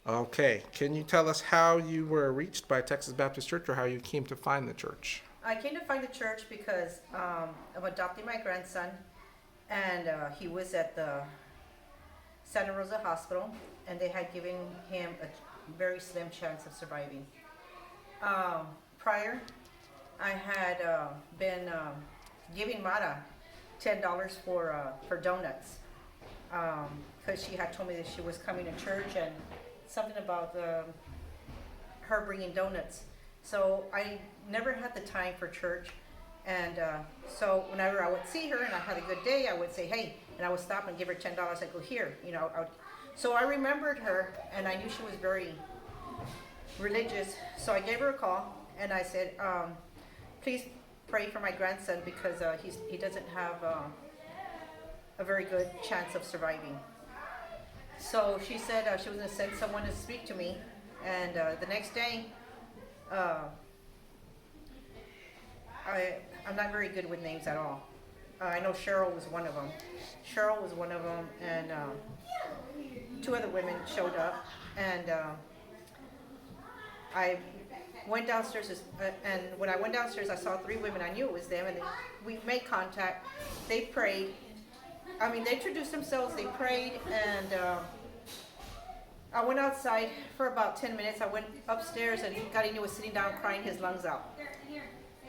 Okay. Can you tell us how you were reached by Texas Baptist Church or how you came to find the church? I came to find the church because I'm adopting my grandson, and he was at the Santa Rosa Hospital, and they had given him a very slim chance of surviving. Prior, I had been giving Mara $10 for donuts because she had told me that she was coming to church and something about her bringing donuts. So I never had the time for church. And so whenever I would see her and I had a good day, I would say, hey, and I would stop and give her $10. I'd go, here, so I remembered her and I knew she was very religious. So I gave her a call and I said, please pray for my grandson because he doesn't have a very good chance of surviving. So she said she was going to send someone to speak to me. And the next day, uh, I'm not very good with names at all. I know Cheryl was one of them. Cheryl was one of them, and two other women showed up, and I went downstairs, and when I went downstairs, I saw three women. I knew it was them, and we made contact. They prayed. I mean, they introduced themselves. They prayed, and I went outside for about 10 minutes. I went upstairs, and Carino was sitting down crying his lungs out.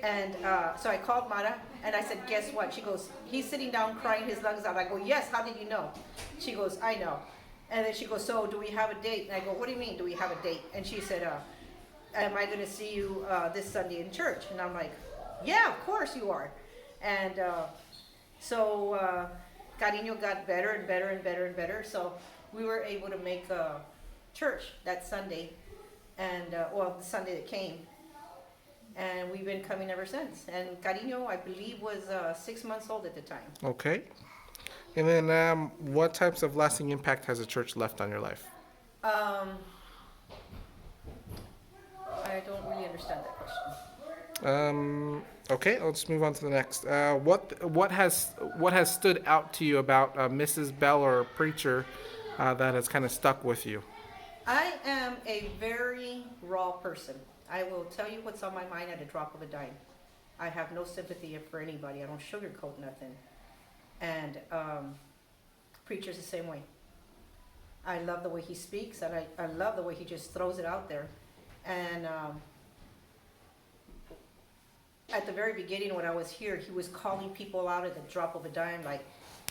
And so I called Mara and I said, guess what? She goes, he's sitting down crying his lungs out. I go, yes, how did you know? She goes, I know. And then she goes, so do we have a date? And I go, what do you mean, do we have a date? And she said, am I going to see you this Sunday in church? And I'm like, yeah, of course you are. And so Carino got better and better and better and better. So we were able to make church that Sunday, and well, the Sunday that came. And we've been coming ever since. And Carino, I believe, was 6 months old at the time. Okay. And then what types of lasting impact has the church left on your life? Um, I don't really understand that question. Okay, let's move on to the next. What has stood out to you about Mrs. Bell or a preacher that has kind of stuck with you? I am a very raw person. I will tell you what's on my mind at a drop of a dime. I have no sympathy for anybody. I don't sugarcoat nothing. And preacher's the same way. I love the way he speaks, and I love the way he just throws it out there. And at the very beginning when I was here, he was calling people out at the drop of a dime, like,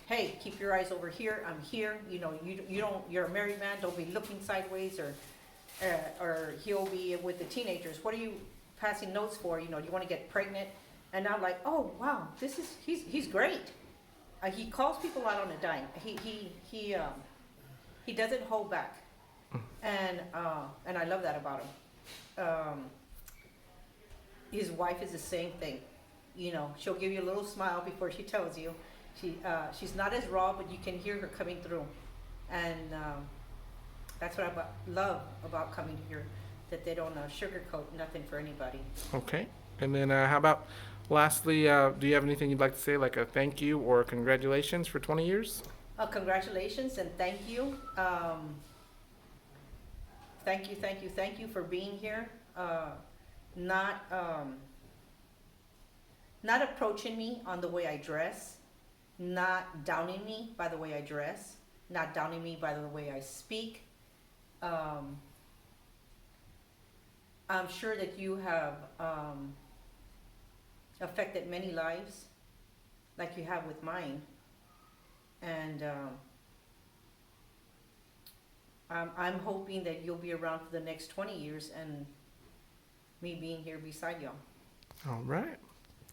hey, keep your eyes over here, I'm here, you're a married man, don't be looking sideways, or he'll be with the teenagers, what are you passing notes for, do you want to get pregnant? And I'm like, oh wow, he's great. He calls people out on a dime. He doesn't hold back, and I love that about him. His wife is the same thing. She'll give you a little smile before she tells you. She's not as raw, but you can hear her coming through, and that's what I love about coming here, that they don't sugarcoat nothing for anybody. Okay. And then how about lastly, do you have anything you'd like to say, like a thank you or congratulations for 20 years? Congratulations and thank you. Thank you for being here. Not not approaching me on the way I dress, not downing me by the way I dress, not downing me by the way I speak. Um, I'm sure that you have affected many lives, like you have with mine, and I'm hoping that you'll be around for the next 20 years and me being here beside y'all. All right.